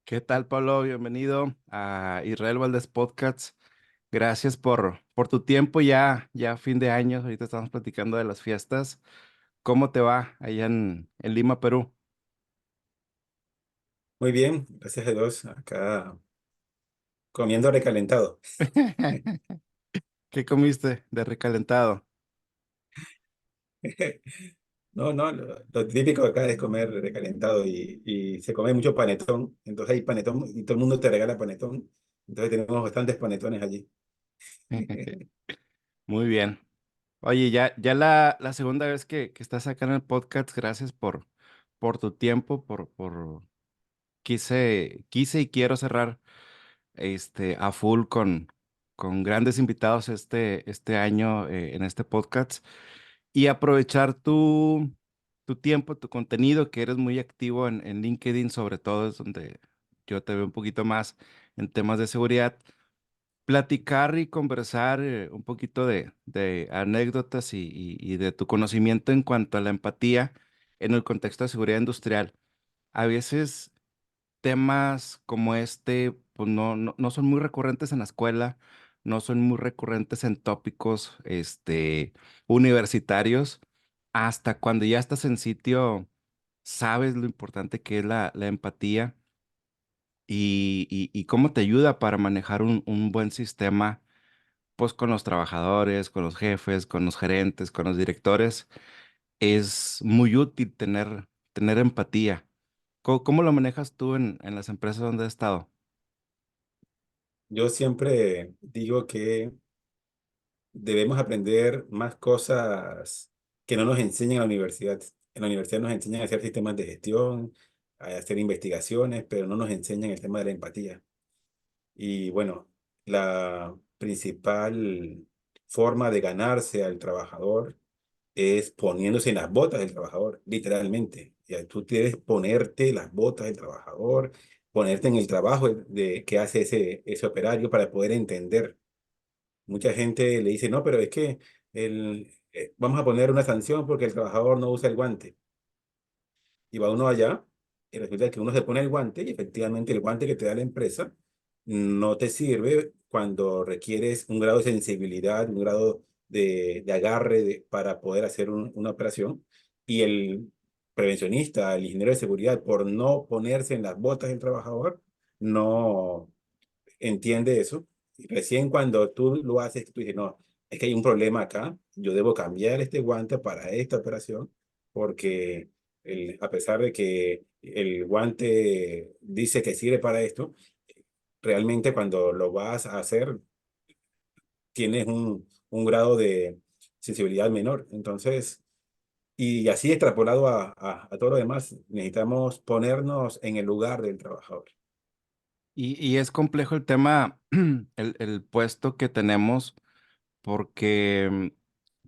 ¿Qué tal, Pablo? Bienvenido a Israel Valdés Podcasts. Gracias por tu tiempo ya fin de año. Ahorita estamos platicando de las fiestas. ¿Cómo te va allá en Lima, Perú? Muy bien, gracias a Dios. Acá comiendo recalentado. ¿Qué comiste de recalentado? No, no, lo típico acá es comer recalentado y se come mucho panetón. Entonces hay panetón y todo el mundo te regala panetón. Entonces tenemos bastantes panetones allí. Muy bien. Oye, ya la segunda vez que estás acá en el podcast, gracias por tu tiempo, quise y quiero cerrar a full con grandes invitados este año en este podcast y aprovechar tu tiempo, tu contenido, que eres muy activo en LinkedIn, sobre todo es donde yo te veo un poquito más en temas de seguridad. Platicar y conversar un poquito de anécdotas y de tu conocimiento en cuanto a la empatía en el contexto de seguridad industrial. A veces temas como este, pues no son muy recurrentes en la escuela, no son muy recurrentes en tópicos, universitarios. Hasta cuando ya estás en sitio, sabes lo importante que es la empatía y cómo te ayuda para manejar un buen sistema, pues con los trabajadores, con los jefes, con los gerentes, con los directores. Es muy útil tener empatía. ¿Cómo lo manejas tú en las empresas donde has estado? Yo siempre digo que debemos aprender más cosas que no nos enseñan en la universidad. En la universidad nos enseñan a hacer sistemas de gestión, a hacer investigaciones, pero no nos enseñan el tema de la empatía. Y bueno, la principal forma de ganarse al trabajador es poniéndose en las botas del trabajador, literalmente. Ya, tú quieres ponerte las botas del trabajador, ponerte en el trabajo que hace ese operario para poder entender. Mucha gente le dice, no, pero es que vamos a poner una sanción porque el trabajador no usa el guante. Y va uno allá y resulta que uno se pone el guante y efectivamente el guante que te da la empresa no te sirve cuando requieres un grado de sensibilidad, un grado de agarre para poder hacer una operación. Y el prevencionista, el ingeniero de seguridad, por no ponerse en las botas del trabajador, no entiende eso. Y recién cuando tú lo haces, tú dices, no, es que hay un problema acá, yo debo cambiar este guante para esta operación, porque a pesar de que el guante dice que sirve para esto, realmente cuando lo vas a hacer tienes un grado de sensibilidad menor. Entonces, y así extrapolado a todo lo demás, necesitamos ponernos en el lugar del trabajador. Y es complejo el tema, el puesto que tenemos, porque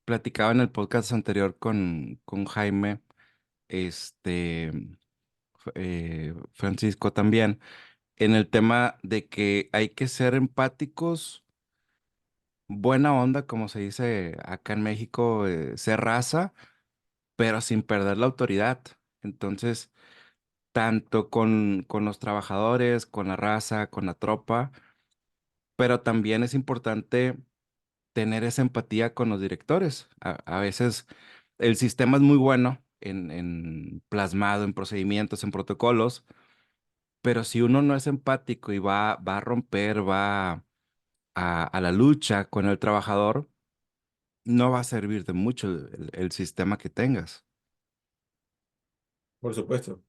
platicaba en el podcast anterior con Jaime, este, Francisco también, en el tema de que hay que ser empáticos, buena onda, como se dice acá en México, ser raza, pero sin perder la autoridad. Entonces, tanto con los trabajadores, con la raza, con la tropa, pero también es importante tener esa empatía con los directores. A veces el sistema es muy bueno en plasmado, en procedimientos, en protocolos, pero si uno no es empático y va a romper, va a la lucha con el trabajador, no va a servir de mucho el sistema que tengas. Por supuesto.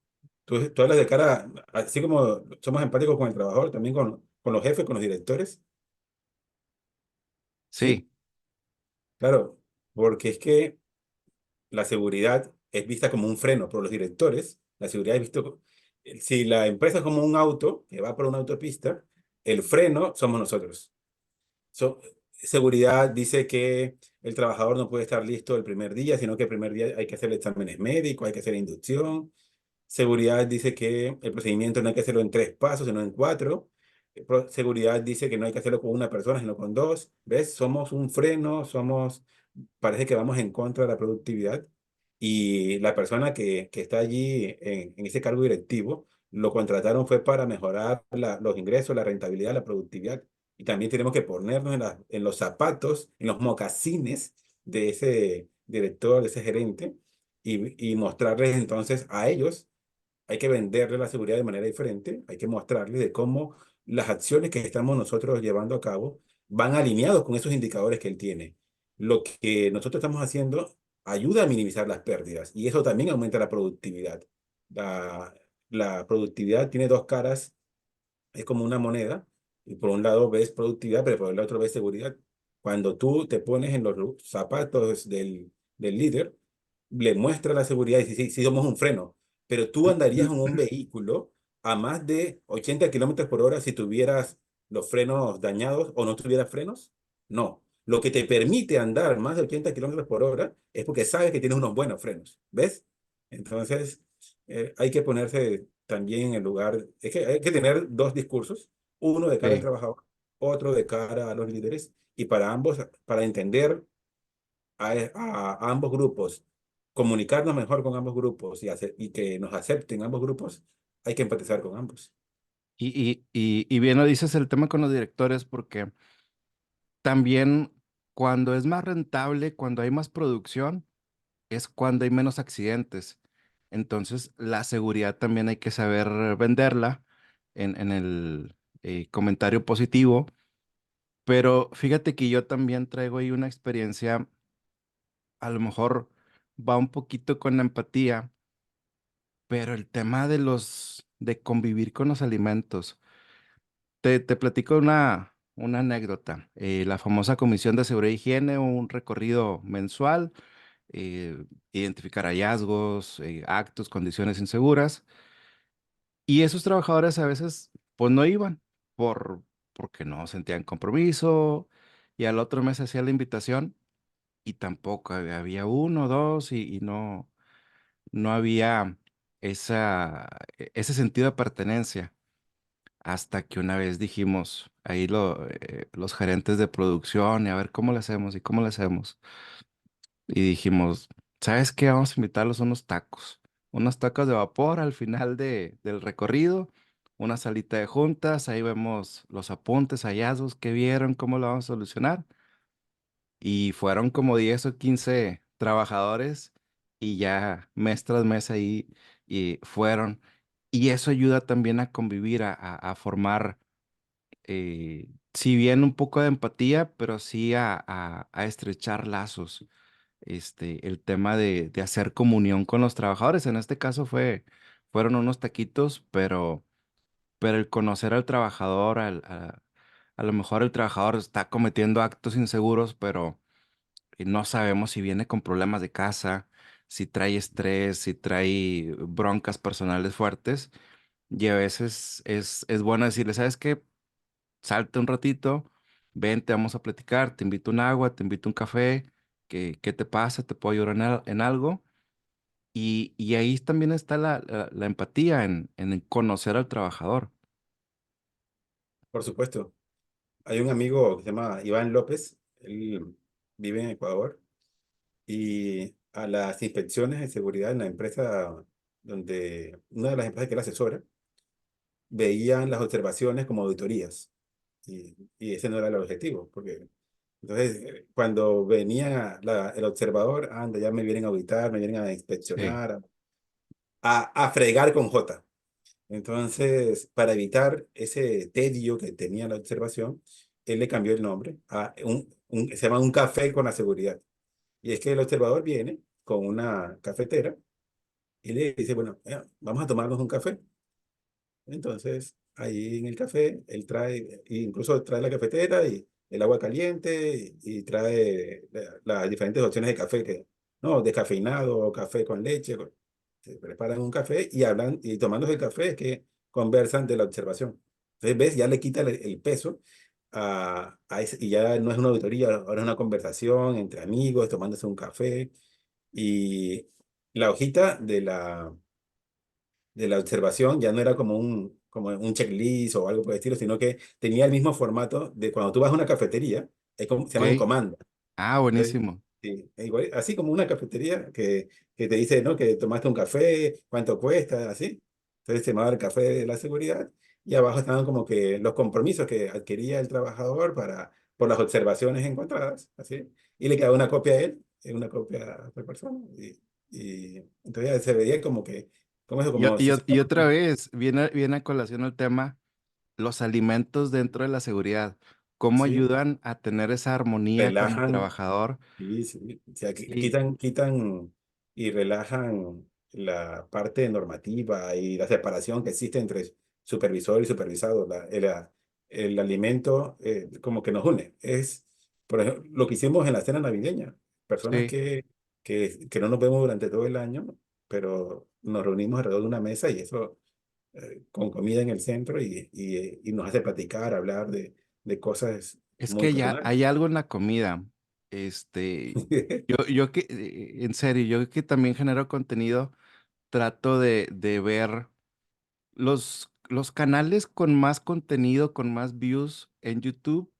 Tú hablas de cara, así como somos empáticos con el trabajador, también con los jefes, con los directores. Sí, Sí, claro, porque es que la seguridad es vista como un freno por los directores. La seguridad es visto, si la empresa es como un auto que va por una autopista, el freno somos nosotros. Seguridad dice que el trabajador no puede estar listo el primer día, sino que el primer día hay que hacer exámenes médicos, hay que hacer inducción. Seguridad dice que el procedimiento no hay que hacerlo en 3 pasos, sino en 4. Seguridad dice que no hay que hacerlo con una persona, sino con dos. ¿Ves? Somos un freno, parece que vamos en contra de la productividad. y la persona que está allí en ese cargo directivo lo contrataron fue para mejorar los ingresos, la rentabilidad, la productividad. Y también tenemos que ponernos en los zapatos, en los mocasines de ese director, de ese gerente, y mostrarles entonces a ellos. Hay que venderle la seguridad de manera diferente, hay que mostrarles de cómo las acciones que estamos nosotros llevando a cabo van alineados con esos indicadores que él tiene. Lo que nosotros estamos haciendo ayuda a minimizar las pérdidas y eso también aumenta la productividad. La, la productividad tiene dos caras, es como una moneda, y por un lado ves productividad, pero por el otro ves seguridad. Cuando tú te pones en los zapatos del líder, le muestra la seguridad y dice, sí, sí somos un freno, pero tú andarías en un vehículo a más de 80 kilómetros por hora si tuvieras los frenos dañados o no tuvieras frenos. No. Lo que te permite andar más de 80 kilómetros por hora es porque sabes que tienes unos buenos frenos. ¿Ves? Entonces, hay que ponerse también en el lugar, es que hay que tener dos discursos, uno de cara al Sí. trabajador, otro de cara a los líderes, y para ambos, para entender a ambos grupos, comunicarnos mejor con ambos grupos y que nos acepten ambos grupos, hay que empatizar con ambos. Y bien lo dices el tema con los directores, porque también cuando es más rentable, cuando hay más producción, es cuando hay menos accidentes. Entonces, la seguridad también hay que saber venderla en el comentario positivo. Pero fíjate que yo también traigo ahí una experiencia, a lo mejor va un poquito con la empatía, pero el tema de convivir con los alimentos. Te platico una anécdota. La famosa Comisión de Seguridad e Higiene, un recorrido mensual, eh, identificar hallazgos, actos, condiciones inseguras. Y esos trabajadores a veces, pues no iban porque no sentían compromiso. Y al otro mes hacía la invitación y tampoco había uno, dos y no había ese sentido de pertenencia. Hasta que una vez dijimos, ahí los gerentes de producción, y a ver cómo lo hacemos y cómo lo hacemos. Y dijimos, ¿sabes qué? Vamos a invitarlos a unos tacos de vapor al final del recorrido, una salita de juntas, ahí vemos los apuntes, hallazgos que vieron, cómo lo vamos a solucionar. Y fueron como 10 o 15 trabajadores y ya mes tras mes ahí y fueron. Y eso ayuda también a convivir, a formar si bien un poco de empatía, pero sí a estrechar lazos. El tema de hacer comunión con los trabajadores. En este caso fueron unos taquitos, pero el conocer al trabajador, a lo mejor el trabajador está cometiendo actos inseguros, pero no sabemos si viene con problemas de casa, si trae estrés, si trae broncas personales fuertes. Y a veces es bueno decirle, ¿sabes qué? Salte un ratito, vente, vamos a platicar, te invito un agua, te invito un café, ¿qué te pasa? ¿Te puedo ayudar en algo? Y ahí también está la empatía en conocer al trabajador. Por supuesto, hay un amigo que se llama Iván López, él vive en Ecuador y a las inspecciones de seguridad en la empresa una de las empresas que él asesora, veían las observaciones como auditorías y ese no era el objetivo, porque entonces cuando venía el observador, anda, ya me vienen a auditar, me vienen a Sí, inspeccionar, a fregar con J. Entonces, para evitar ese tedio que tenía la observación, él le cambió el nombre a se llama un café con la seguridad. Y es que el observador viene con una cafetera y le dice, bueno, vamos a tomarnos un café. Entonces, ahí en el café, él trae, e incluso trae la cafetera y el agua caliente y trae las diferentes opciones de café no, descafeinado o café con leche. Se preparan un café y hablan, y tomándose el café es que conversan de la observación. Entonces, ves, ya le quita el peso y ya no es una auditoría, ahora es una conversación entre amigos, tomándose un café y la hojita de la observación ya no era como un checklist o algo por el estilo, sino que tenía el mismo formato de cuando tú vas a una cafetería, se llaman ok. comandas. Ah, Entonces, buenísimo. Sí, así como una cafetería que te dice, ¿no? Que tomaste un café, cuánto cuesta, así. Entonces se llamaba el café de la seguridad y abajo estaban como que los compromisos que adquiría el trabajador por las observaciones encontradas, así. Y le quedaba una copia a él, una copia a otra persona. Y entonces ya se veía como eso, como si... Y otra vez, viene a colación el tema, los alimentos dentro de la seguridad, cómo Sí, ayudan a tener esa armonía con el relajan. trabajador. Sí, sí. O sea, Y quitan y relajan la parte normativa y la separación que existe entre supervisor y supervisado. El alimento como que nos une. Es, por ejemplo, lo que hicimos en la cena navideña. Personas sí, que no nos vemos durante todo el año, pero nos reunimos alrededor de una mesa y eso con comida en el centro y nos hace platicar, hablar de cosas es muy que ya personales. hay algo en la comida. Yo que, en serio, yo que también genero contenido, trato de ver los canales con más contenido, con más views en YouTube,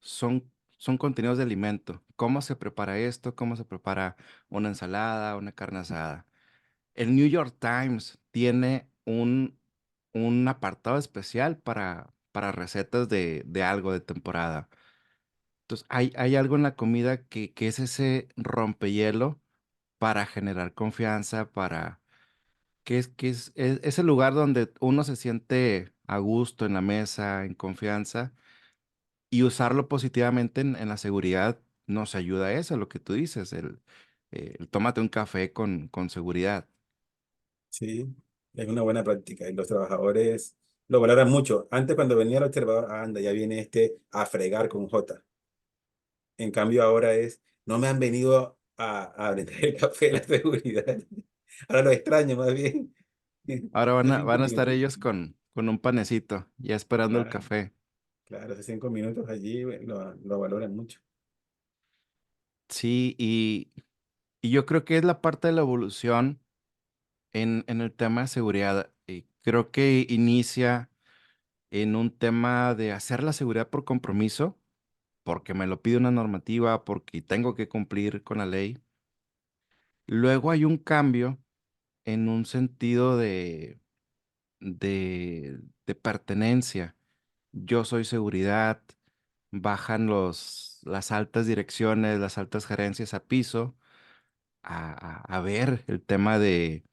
son contenidos de alimento. ¿Cómo se prepara esto? ¿Cómo se prepara una ensalada, una carne asada? El New York Times tiene un apartado especial para recetas de algo de temporada. Entonces, hay algo en la comida que es ese rompehielo para generar confianza, es el lugar donde uno se siente a gusto en la mesa, en confianza, y usarlo positivamente en la seguridad nos ayuda a eso, lo que tú dices, el tómate un café con seguridad. Sí, es una buena práctica y los trabajadores lo valoran mucho. Antes cuando venía el observador, anda, ya viene este a fregar con J. En cambio ahora es, no me han venido a brindar el café de la seguridad. Ahora lo extraño más bien. Ahora Esos van cinco a estar minutitos. ellos con un panecito, ya esperando el Claro, café. claro, esos 5 minutos allí lo valoran mucho. Sí, y yo creo que es la parte de la evolución en el tema de seguridad. Y creo que inicia en un tema de hacer la seguridad por compromiso, porque me lo pide una normativa, porque tengo que cumplir con la ley. Luego hay un cambio en un sentido de pertenencia. Yo soy seguridad, bajan las altas direcciones, las altas gerencias a piso a ver el tema de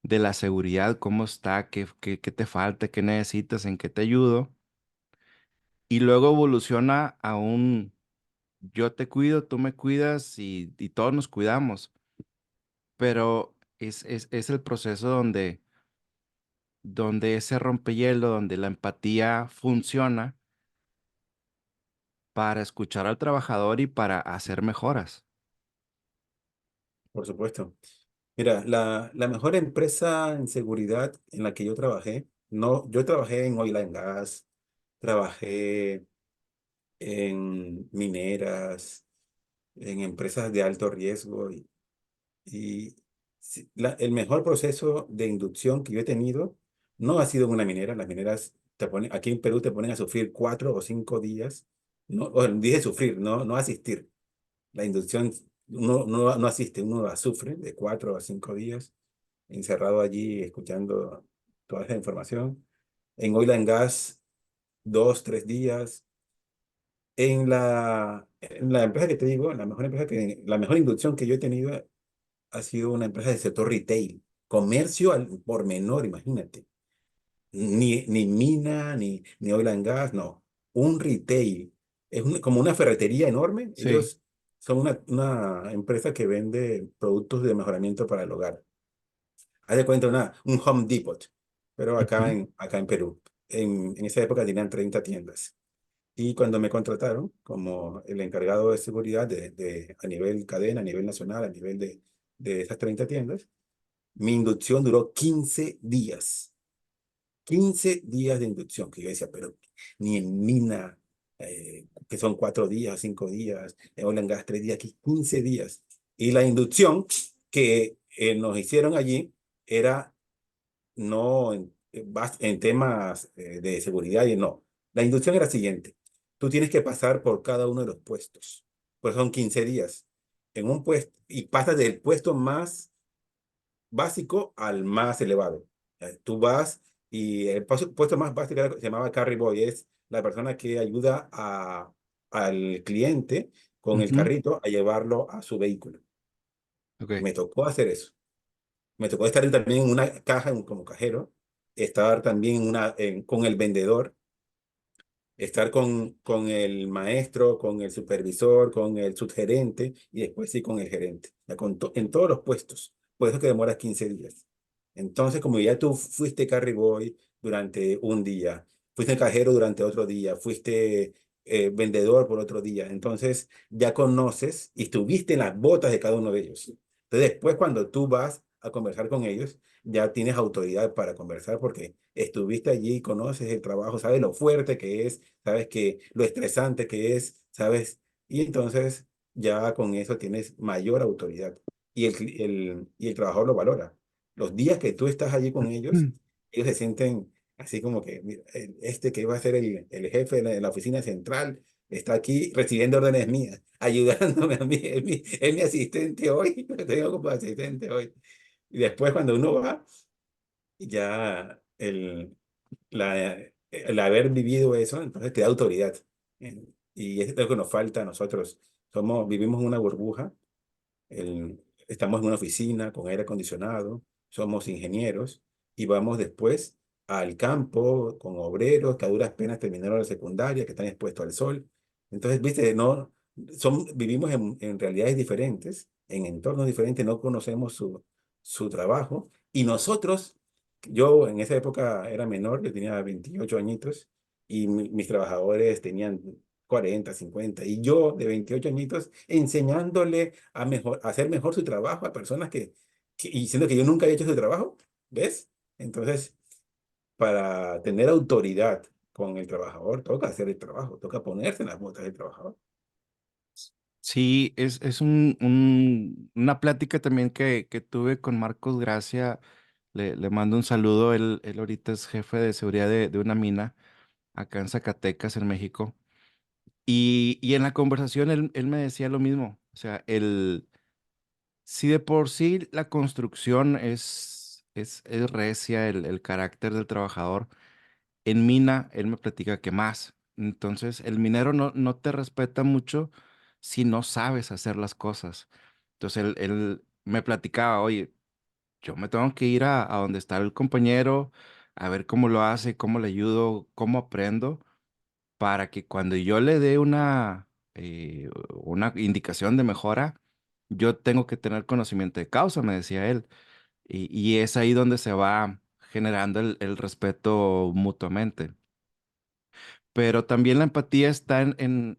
la seguridad, cómo está, qué te falta, qué necesitas, en qué te ayudo. Y luego evoluciona a un yo te cuido, tú me cuidas y todos nos cuidamos. Pero es el proceso donde ese rompehielo, donde la empatía funciona para escuchar al trabajador y para hacer mejoras. Por supuesto. Mira, la mejor empresa en seguridad en la que yo trabajé, no, yo trabajé en oil and gas, trabajé en mineras, en empresas de alto riesgo y el mejor proceso de inducción que yo he tenido no ha sido en una minera. Las mineras aquí en Perú te ponen a sufrir 4 o 5 días. No, dije sufrir, no asistir. La inducción no asiste, uno la sufre de 4 a 5 días encerrado allí escuchando toda esa información. En oil and gas, 2, 3 días. En la empresa que te digo, la mejor inducción que yo he tenido ha sido una empresa del sector retail, comercio al por menor, imagínate. Ni mina, ni oil and gas, no. Un retail. Es como una ferretería enorme. Sí. Ellos son una empresa que vende productos de mejoramiento para el hogar. Haz de cuenta un Home Depot, pero Ujú. acá en Perú. En esa época tenían 30 tiendas. Y cuando me contrataron como el encargado de seguridad a nivel cadena, a nivel nacional, a nivel de esas 30 tiendas, mi inducción duró 15 días. 15 días de inducción, que yo decía, pero ni en mina, que son 4 días, 5 días, en oil and gas 3 días, aquí 15 días. Y la inducción que nos hicieron allí era no en temas de seguridad y no. La inducción era la siguiente. Tú tienes que pasar por cada uno de los puestos, pues son 15 días. en un puesto y pasas del puesto más básico al más elevado. Tú vas y el puesto más básico se llamaba carry boy, es la persona que ayuda al cliente con el Ujú. carrito a llevarlo a su vehículo. Ok. Me tocó hacer eso. Me tocó estar también en una caja como cajero, estar también con el vendedor, estar con el maestro, con el supervisor, con el subgerente y después sí con el gerente, ya en todos los puestos. Por eso que demoras 15 días. Entonces, como ya tú fuiste carry boy durante un día, fuiste cajero durante otro día, fuiste vendedor por otro día, entonces ya conoces y estuviste en las botas de cada uno de ellos. Entonces, después cuando tú vas a conversar con ellos, ya tienes autoridad para conversar porque estuviste allí, conoces el trabajo, sabes lo fuerte que es, sabes que lo estresante que es, sabes, y entonces ya con eso tienes mayor autoridad y el trabajador lo valora. Los días que tú estás allí con ellos, Mm. ellos se sienten así como que "Mira, este que va a ser el jefe de la oficina central está aquí recibiendo órdenes mías, ayudándome a mí, es mi asistente hoy, lo tengo como asistente hoy. Y después cuando uno va, ya el haber vivido eso, entonces te da autoridad. Y es lo que nos falta a nosotros. Vivimos en una burbuja, estamos en una oficina con aire acondicionado, somos ingenieros y vamos después al campo con obreros que a duras penas terminaron la secundaria, que están expuestos al sol. Entonces, viste, no, vivimos en realidades diferentes, en entornos diferentes, no conocemos su trabajo y nosotros, yo en esa época era menor, yo tenía 28 añitos y mis trabajadores tenían 40 50 y yo de 28 añitos enseñándole a hacer mejor su trabajo a personas y diciendo que yo nunca había hecho su trabajo, ¿ves? Entonces, para tener autoridad con el trabajador, toca hacer el trabajo, toca ponerse en las botas del trabajador. Sí, es una plática también que tuve con Marcos Gracia. Le mando un saludo. Él ahorita es jefe de seguridad de una mina acá en Zacatecas, en México. Y en la conversación él me decía lo mismo. O sea, si de por sí la construcción es recia, el carácter del trabajador, en mina él me platica que más. Entonces, el minero no te respeta mucho si no sabes hacer las cosas. Entonces, él me platicaba, oye, yo me tengo que ir a donde está el compañero, a ver cómo lo hace, cómo le ayudo, cómo aprendo para que cuando yo le dé una indicación de mejora, yo tengo que tener conocimiento de causa, me decía él. Y es ahí donde se va generando el respeto mutuamente. Pero también la empatía está en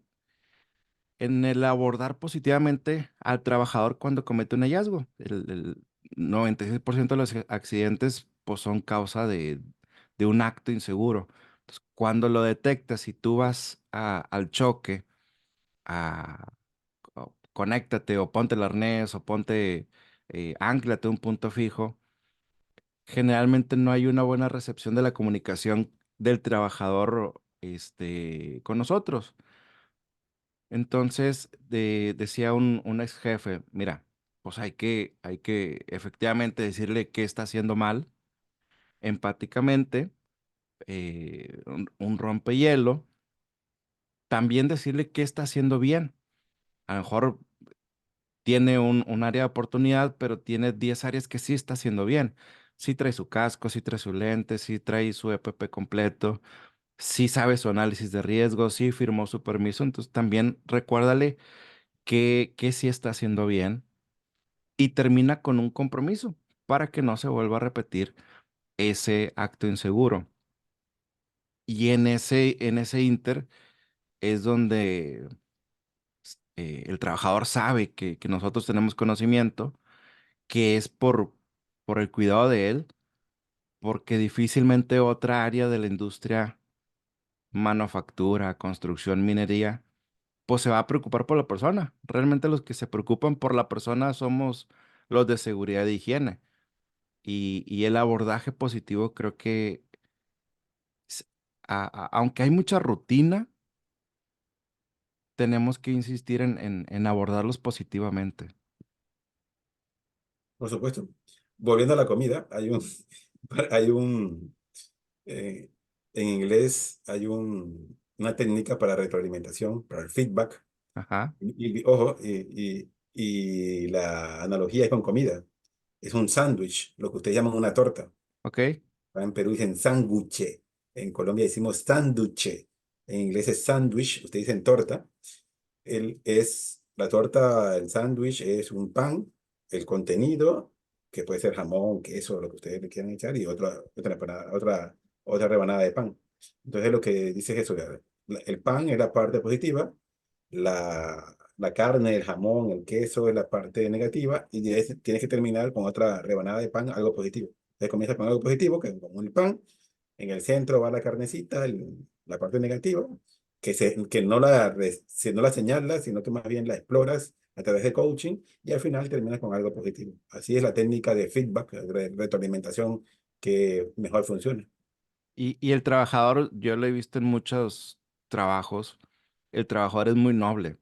el abordar positivamente al trabajador cuando comete un hallazgo. El 96% de los accidentes pues, son causa de un acto inseguro. Entonces, cuando lo detectas y tú vas al choque, conéctate o ponte el arnés o ponte, ánclate a un punto fijo, generalmente no hay una buena recepción de la comunicación del trabajador con nosotros. Entonces, decía un ex jefe, mira, pues hay que efectivamente decirle qué está haciendo mal, empáticamente, un rompehielo, también decirle qué está haciendo bien. A lo mejor tiene un área de oportunidad, pero tiene 10 áreas que sí está haciendo bien. Sí trae su casco, sí trae su lente, sí trae su EPP completo, sí sabe su análisis de riesgo, sí firmó su permiso. Entonces también recuérdale que sí está haciendo bien y termina con un compromiso para que no se vuelva a repetir ese acto inseguro. Y en ese inter es donde el trabajador sabe que nosotros tenemos conocimiento, que es por el cuidado de él, porque difícilmente otra área de la industria, manufactura, construcción, minería, pues se va a preocupar por la persona. Realmente los que se preocupan por la persona somos los de seguridad e higiene. Y el abordaje positivo creo que, s- aunque hay mucha rutina, tenemos que insistir en abordarlos positivamente. Por supuesto. Volviendo a la comida, hay un, eh, en inglés hay una técnica para retroalimentación, para el feedback. Ajá, Ojo, y la analogía es con comida. Es un sándwich, lo que ustedes llaman una torta. ok, En Perú dicen sándwich. En Colombia decimos sánduche. En inglés es sándwich, ustedes dicen torta. La torta, el sándwich es un pan, el contenido, que puede ser jamón, queso, lo que ustedes le quieran echar, y otra rebanada de pan. Entonces lo que dice es eso, el pan es la parte positiva, la carne, el jamón, el queso es la parte negativa, y tienes que terminar con otra rebanada de pan, algo positivo. Entonces comienza con algo positivo, que es como el pan, en el centro va la carnecita, la parte negativa, que no la señalas, sino que más bien la exploras a través de coaching y al final terminas con algo positivo. Así es la técnica de feedback, de retroalimentación que mejor funciona. y el trabajador, yo lo he visto en muchos trabajos, el trabajador es muy noble.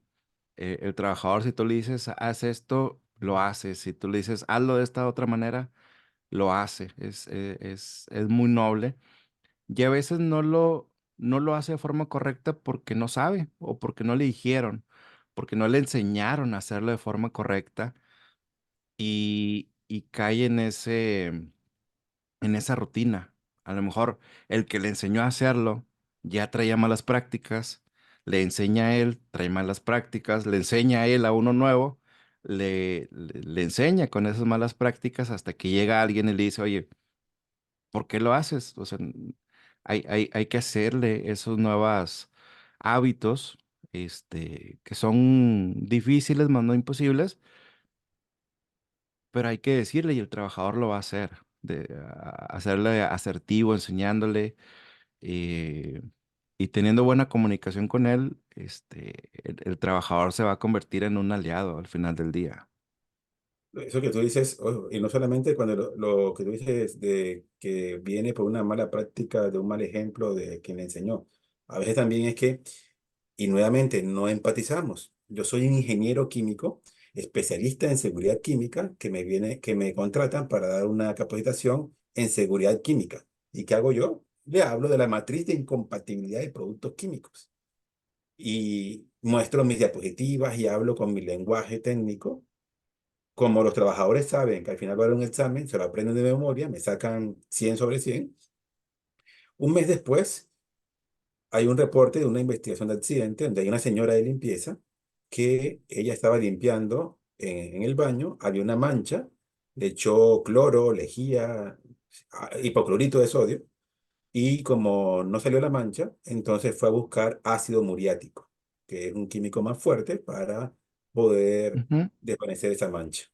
El trabajador, si tú le dices, haz esto, lo hace. Si tú le dices, hazlo de esta otra manera, lo hace. Es muy noble. Y a veces no lo hace de forma correcta porque no sabe o porque no le dijeron, porque no le enseñaron a hacerlo de forma correcta y cae en esa rutina. A lo mejor el que le enseñó a hacerlo ya traía malas prácticas, le enseña a él, trae malas prácticas, le enseña a él a uno nuevo, le enseña con esas malas prácticas hasta que llega alguien y le dice, oye, ¿por qué lo haces? O sea, hay que hacerle esos nuevos hábitos, que son difíciles, más no imposibles, pero hay que decirle y el trabajador lo va a hacer, hacerle asertivo, enseñándole eh, y teniendo buena comunicación con él, el trabajador se va a convertir en un aliado al final del día. Eso que tú dices, ojo, y no solamente cuando lo que tú dices de que viene por una mala práctica, de un mal ejemplo de quien le enseñó. A veces también es que, y nuevamente, no empatizamos. Yo soy un ingeniero químico, especialista en seguridad química, que me contratan para dar una capacitación en seguridad química. ¿Y qué hago yo? Le hablo de la matriz de incompatibilidad de productos químicos y muestro mis diapositivas y hablo con mi lenguaje técnico. Como los trabajadores saben que al final va a haber un examen, se lo aprenden de memoria, me sacan 100 sobre 100. Un mes después, hay un reporte de una investigación de accidente donde hay una señora de limpieza que ella estaba limpiando en el baño, había una mancha, le echó cloro, lejía, hipoclorito de sodio, y como no salió la mancha, entonces fue a buscar ácido muriático, que es un químico más fuerte para poder Ujú. desvanecer esa mancha.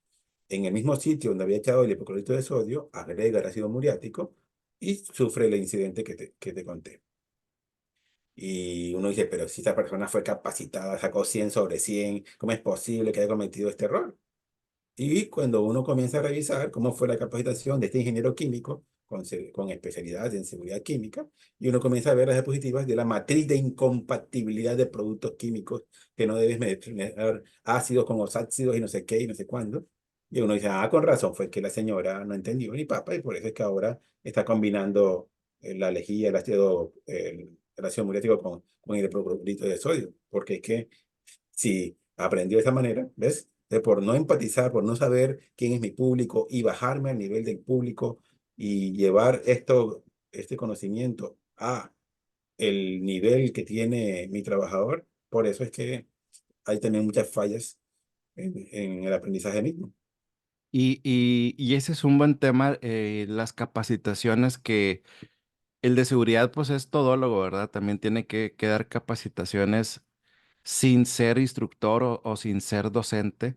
En el mismo sitio donde había echado el hipoclorito de sodio, agrega el ácido muriático y sufre el incidente que te conté. Y uno dice, pero si esta persona fue capacitada, sacó 100 sobre 100, ¿cómo es posible que haya cometido este error? Y cuando uno comienza a revisar cómo fue la capacitación de este ingeniero químico con especialidad en seguridad química, y uno comienza a ver las diapositivas de la matriz de incompatibilidad de productos químicos, que no debes mezclar ácidos con osácidos y no sé qué y no sé cuándo. Y uno dice, ah, con razón, fue que la señora no entendió ni papa, y por eso es que ahora está combinando la lejía, el ácido muriático con el hipoclorito de sodio, porque es que si aprendió de esa manera, ¿ves? Por no empatizar, por no saber quién es mi público y bajarme al nivel del público y llevar este conocimiento a el nivel que tiene mi trabajador, por eso es que hay también muchas fallas en el aprendizaje mismo. Y ese es un buen tema, las capacitaciones que el de seguridad pues es todólogo, ¿verdad? También tiene que dar capacitaciones sin ser instructor o sin ser docente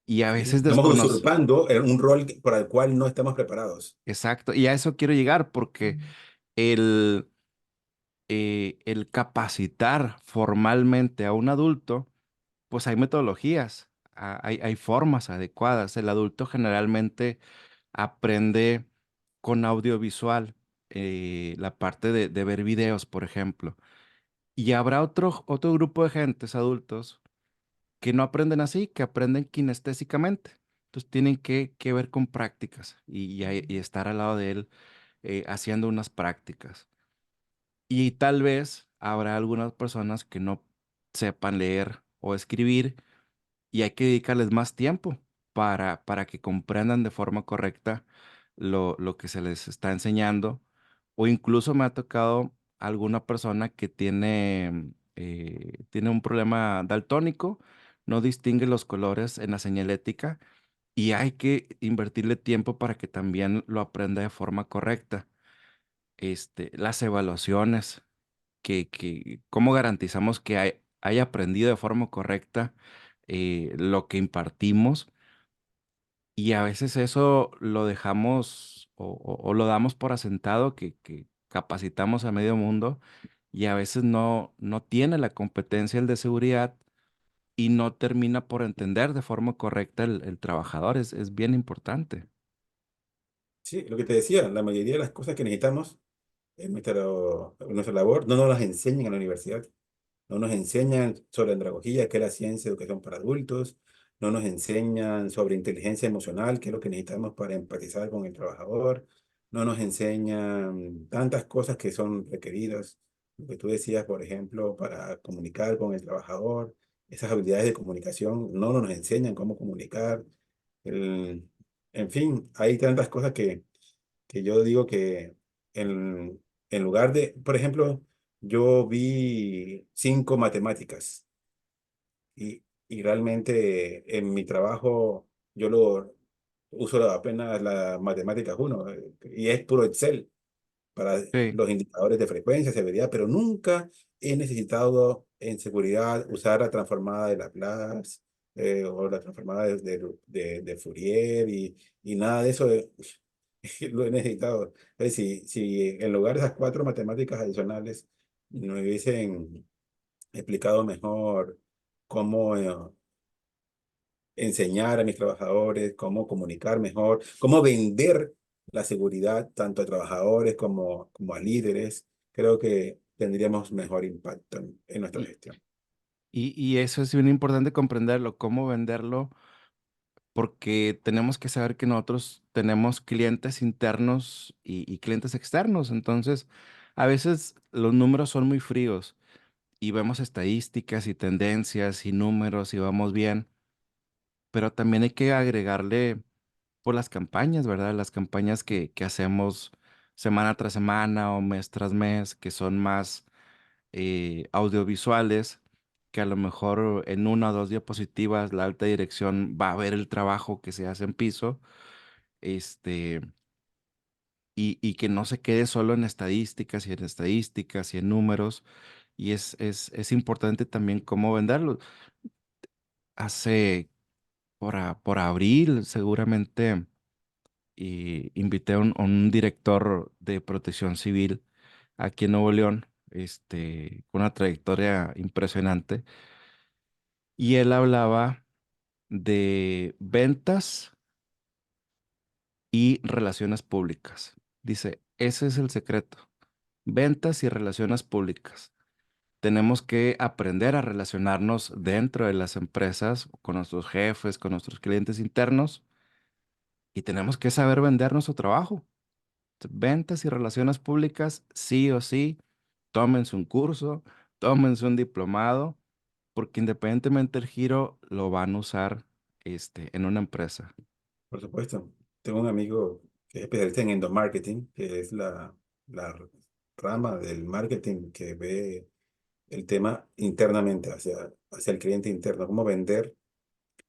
y a ¿Sí? veces Estamos desconoce. usurpando un rol para el cual no estamos preparados. Exacto, y a eso quiero llegar porque el, el capacitar formalmente a un adulto, pues hay metodologías, hay formas adecuadas. El adulto generalmente aprende con audiovisual, la parte de ver videos, por ejemplo. Y habrá otro grupo de gentes adultos que no aprenden así, que aprenden kinestésicamente. Entonces tienen que ver con prácticas y estar al lado de él haciendo unas prácticas. Y tal vez habrá algunas personas que no sepan leer o escribir y hay que dedicarles más tiempo para que comprendan de forma correcta lo que se les está enseñando. O incluso me ha tocado alguna persona que tiene un problema daltónico, no distingue los colores en la señalética y hay que invertirle tiempo para que también lo aprenda de forma correcta. Las evaluaciones, cómo garantizamos que haya aprendido de forma correcta lo que impartimos y a veces eso lo dejamos o lo damos por asentado que capacitamos a medio mundo y a veces no tiene la competencia el de seguridad y no termina por entender de forma correcta el trabajador. Es bien importante. Sí, lo que te decía, la mayoría de las cosas que necesitamos en nuestra labor no nos las enseñan en la universidad. No nos enseñan sobre andragogía, que es la ciencia de educación para adultos. No nos enseñan sobre inteligencia emocional, que es lo que necesitamos para empatizar con el trabajador. No nos enseñan tantas cosas que son requeridas. Lo que tú decías, por ejemplo, para comunicar con el trabajador, esas habilidades de comunicación, no nos enseñan cómo comunicar. El- en fin, hay tantas cosas que yo digo que en lugar de, por ejemplo, yo vi 5 matemáticas y realmente en mi trabajo yo lo uso apenas la matemáticas uno y es puro Excel para Sí. los indicadores de frecuencia, severidad, pero nunca he necesitado en seguridad usar la transformada de Laplace o la transformada de Fourier y nada de eso. Lo he necesitado. Si en lugar de esas 4 matemáticas adicionales me hubiesen explicado mejor cómo enseñar a mis trabajadores, cómo comunicar mejor, cómo vender la seguridad tanto a trabajadores como a líderes, creo que tendríamos mejor impacto en nuestra Y, gestión. y eso es bien importante comprenderlo, cómo venderlo, porque tenemos que saber que nosotros tenemos clientes internos y clientes externos. Entonces, a veces los números son muy fríos y vemos estadísticas y tendencias y números y vamos bien, pero también hay que agregarle por las campañas, ¿verdad? Las campañas que hacemos semana tras semana o mes tras mes, que son más audiovisuales, que a lo mejor en 1 o 2 diapositivas la alta dirección va a ver el trabajo que se hace en piso, este, y que no se quede solo en estadísticas y en estadísticas y en números, y es importante también cómo venderlo. Hace por abril, seguramente, invité a un director de protección civil aquí en Nuevo León, con una trayectoria impresionante, y él hablaba de ventas y relaciones públicas. Dice, ese es el secreto, ventas y relaciones públicas. Tenemos que aprender a relacionarnos dentro de las empresas, con nuestros jefes, con nuestros clientes internos, y tenemos que saber vender nuestro trabajo. Ventas y relaciones públicas, sí o sí, tómense un curso, tómense un diplomado, porque independientemente del giro, lo van a usar en una empresa. Por supuesto, tengo un amigo que es especialista en endomarketing, que es la rama del marketing que ve el tema internamente hacia el cliente interno, cómo vender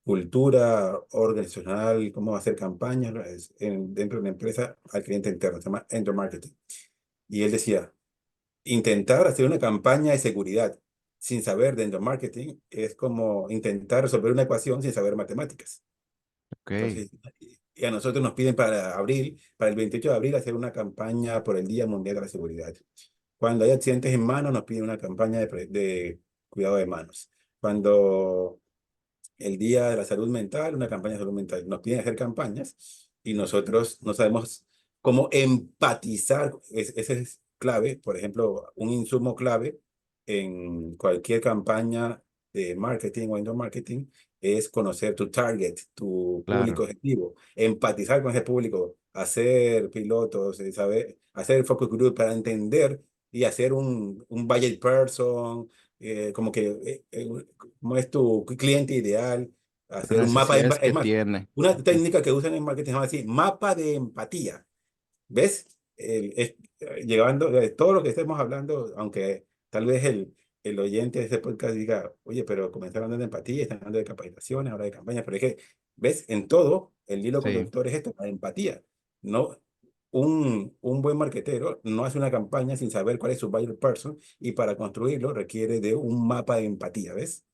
cultura organizacional, cómo hacer campañas, ¿no? Dentro de una empresa al cliente interno, se llama endomarketing. Y él decía, intentar hacer una campaña de seguridad sin saber de endomarketing es como intentar resolver una ecuación sin saber matemáticas. Ok, Entonces, y a nosotros nos piden para abril, para el 28 de abril, hacer una campaña por el Día Mundial de la Seguridad. Cuando hay accidentes en manos, nos piden una campaña de cuidado de manos. Cuando el Día de la Salud Mental, una campaña de salud mental, nos piden hacer campañas y nosotros no sabemos cómo empatizar. Ese es clave, por ejemplo, un insumo clave en cualquier campaña de marketing o indoor marketing es conocer tu target, tu público Claro. objetivo, empatizar con ese público, hacer pilotos, saber, hacer focus group para entender y hacer un budget person, como que cómo es tu cliente ideal, Las hacer un mapa necesidades es que más, tiene. una Ujú. técnica que usan en marketing se llama así, mapa de empatía. ¿Ves? Llevando todo lo que estemos hablando, aunque tal vez el oyente de este podcast diga, oye, pero comenzaron hablando de empatía, están hablando de capacitaciones, ahora de campañas, pero es que, ¿ves? En todo, el hilo Sí. conductor es esto, la empatía. No, un buen marketero no hace una campaña sin saber cuál es su buyer person y para construirlo requiere de un mapa de empatía, ¿ves?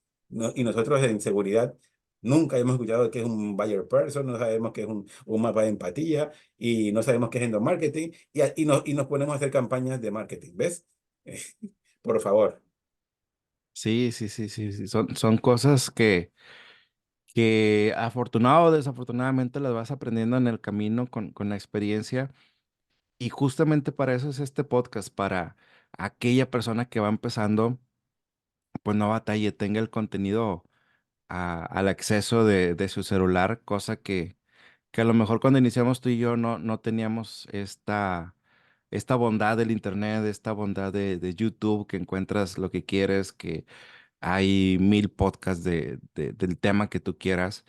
Y nosotros en seguridad nunca hemos escuchado qué es un buyer person, no sabemos qué es un mapa de empatía y no sabemos qué es endomarketing y nos ponemos a hacer campañas de marketing, ¿ves? Por favor. Sí, sí, sí, sí, sí. Son cosas que afortunado o desafortunadamente las vas aprendiendo en el camino con la experiencia. Y justamente para eso es este podcast, para aquella persona que va empezando, pues no batalle, tenga el contenido al acceso de su celular, cosa que a lo mejor cuando iniciamos tú y yo no teníamos esta bondad del internet, esta bondad de YouTube, que encuentras lo que quieres, que hay 1000 podcasts del tema que tú quieras.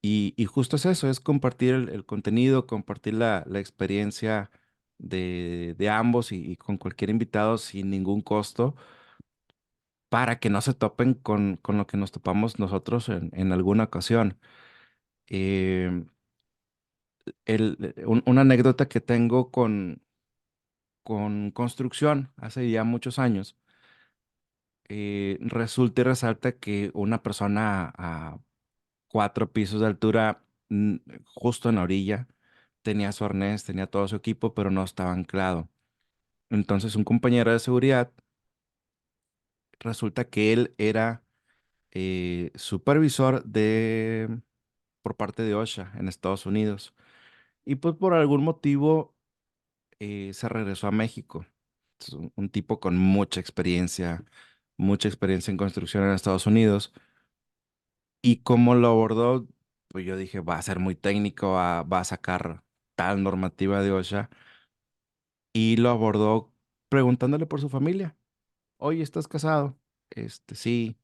Y justo es eso, es compartir el contenido, compartir la experiencia de ambos y con cualquier invitado sin ningún costo para que no se topen con lo que nos topamos nosotros en alguna ocasión. Eh, una anécdota que tengo con construcción hace ya muchos años, resulta y resalta que una persona a 4 pisos de altura, justo en la orilla, tenía su arnés, tenía todo su equipo, pero no estaba anclado. Entonces un compañero de seguridad, resulta que él era supervisor por parte de OSHA en Estados Unidos. Y pues por algún motivo se regresó a México. Es un tipo con mucha experiencia en construcción en Estados Unidos. Y como lo abordó, pues yo dije, va a ser muy técnico, va a sacar tal normativa de OSHA. Y lo abordó preguntándole por su familia. Oye, ¿estás casado? Sí.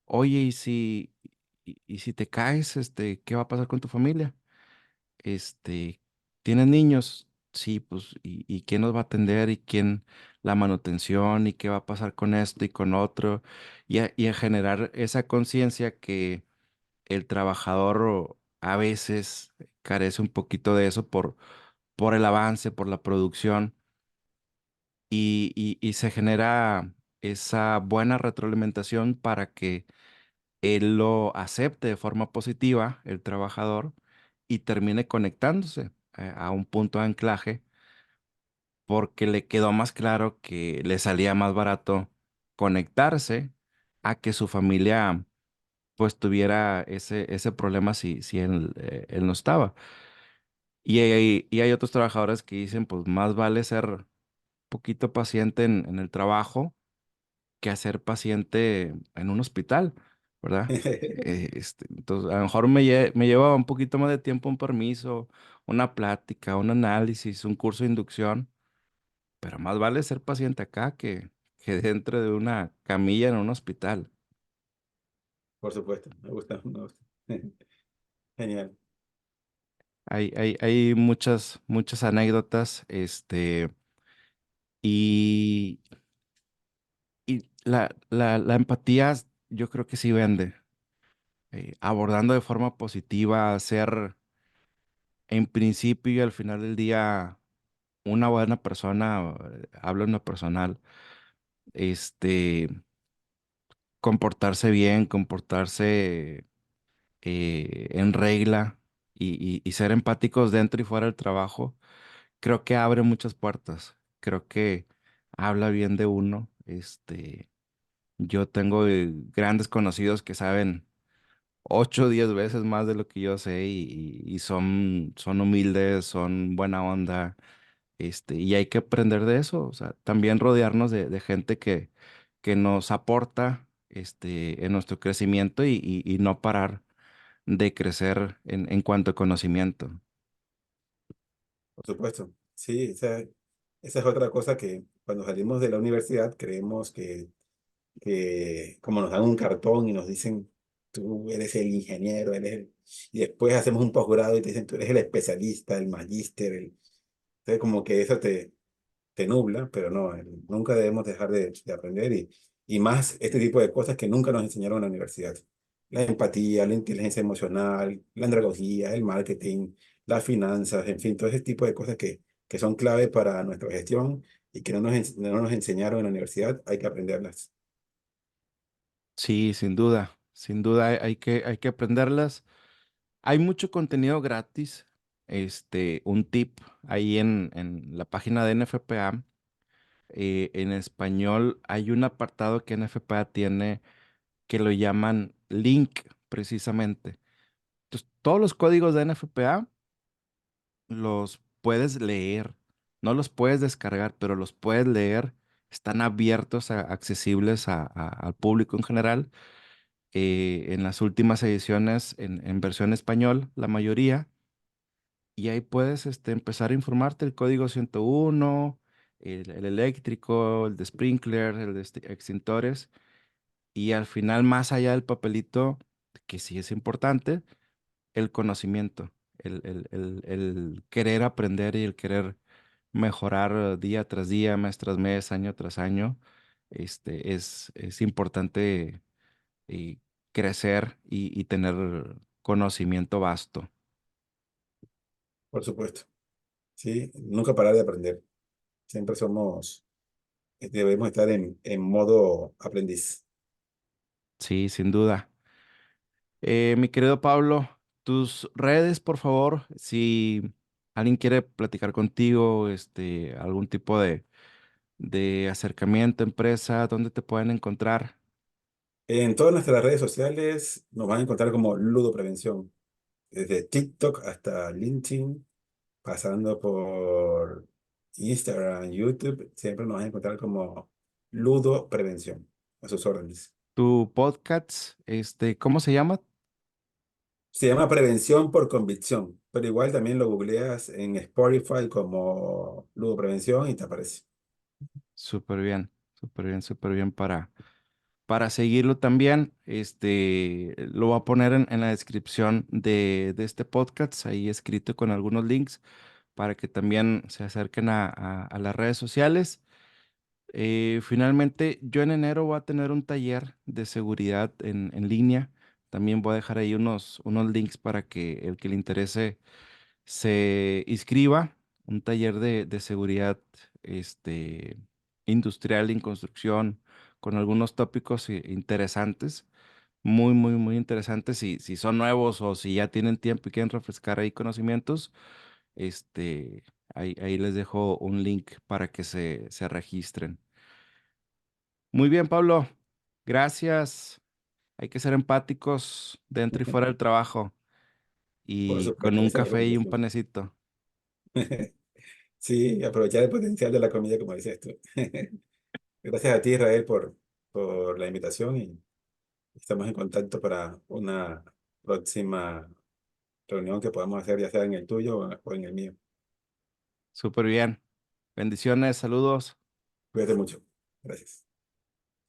Oye, ¿y si te caes, qué va a pasar con tu familia? ¿Tienes niños? Sí, pues, ¿y quién nos va a atender? ¿Y quién la manutención? ¿Y qué va a pasar con esto y con otro? Y a generar esa conciencia que el trabajador a veces carece un poquito de eso por el avance, por la producción, y se genera esa buena retroalimentación para que él lo acepte de forma positiva, el trabajador, y termine conectándose a un punto de anclaje porque le quedó más claro que le salía más barato conectarse a que su familia pues tuviera ese problema si él no estaba. Y hay otros trabajadores que dicen pues más vale ser poquito paciente en el trabajo que hacer paciente en un hospital, ¿verdad? Entonces, a lo mejor me lleva un poquito más de tiempo un permiso, una plática, un análisis, un curso de inducción, pero más vale ser paciente acá que dentro de una camilla en un hospital. Por supuesto, me gusta, me gusta. Genial. Hay muchas anécdotas, y, y la empatía yo creo que sí vende. Abordando de forma positiva, ser en principio y al final del día una buena persona, hablo en lo personal, este, comportarse bien, comportarse en regla y ser empáticos dentro y fuera del trabajo, creo que abre muchas puertas. Creo que habla bien de uno. Yo tengo grandes conocidos que saben 8 o 10 veces más de lo que yo sé y son humildes, son buena onda. Y hay que aprender de eso, o sea, también rodearnos de gente que nos aporta en nuestro crecimiento y no parar de crecer en cuanto a conocimiento. Por supuesto. Sí, esa es otra cosa que cuando salimos de la universidad creemos que como nos dan un cartón y nos dicen, tú eres el ingeniero, y después hacemos un posgrado y te dicen, tú eres el especialista, el magíster, entonces como que eso te nubla, pero no, nunca debemos dejar de aprender y más este tipo de cosas que nunca nos enseñaron en la universidad. La empatía, la inteligencia emocional, la andragogía, el marketing, las finanzas, en fin, todo ese tipo de cosas que son clave para nuestra gestión y que no nos enseñaron en la universidad, hay que aprenderlas. Sí, sin duda hay que aprenderlas. Hay mucho contenido gratis. Un tip ahí en la página de NFPA. En español hay un apartado que NFPA tiene que lo llaman link, precisamente. Entonces, todos los códigos de NFPA los puedes leer. No los puedes descargar, pero los puedes leer. Están abiertos, accesibles al público en general. En las últimas ediciones en versión español, la mayoría. Y ahí puedes empezar a informarte el código 101, el eléctrico, el de sprinkler, el de extintores. Y al final, más allá del papelito, que sí es importante, el conocimiento, el querer aprender y el querer mejorar día tras día, mes tras mes, año tras año. Es importante crecer y tener conocimiento vasto. Por supuesto. Sí, nunca parar de aprender. Siempre debemos estar en modo aprendiz. Sí, sin duda. Mi querido Pablo, tus redes, por favor, si alguien quiere platicar contigo, algún tipo de acercamiento, empresa, ¿dónde te pueden encontrar? En todas nuestras redes sociales nos van a encontrar como Ludo Prevención, desde TikTok hasta LinkedIn, pasando por Instagram, YouTube, siempre nos van a encontrar como Ludo Prevención, a sus órdenes. Tu podcast, ¿cómo se llama? Se llama Prevención por Convicción, pero igual también lo googleas en Spotify como Ludo Prevención y te aparece. Súper bien, súper bien, súper bien para seguirlo también. Lo voy a poner en la descripción de este podcast, ahí escrito con algunos links para que también se acerquen a las redes sociales. Finalmente, yo en enero voy a tener un taller de seguridad en línea. También voy a dejar ahí unos links para que el que le interese se inscriba. Un taller de seguridad este, industrial en construcción con algunos tópicos interesantes, muy, muy, muy interesantes. Si son nuevos o si ya tienen tiempo y quieren refrescar ahí conocimientos, ahí les dejo un link para que se registren. Muy bien, Pablo. Gracias. Hay que ser empáticos dentro y fuera del trabajo Por y con supuesto, un esa es la café y un recomendación. panecito. Sí, aprovechar el potencial de la comida, como dices tú. Gracias a ti, Israel, por la invitación y estamos en contacto para una próxima reunión que podamos hacer, ya sea en el tuyo o en el mío. Súper bien. Bendiciones, saludos. Cuídate mucho. Gracias.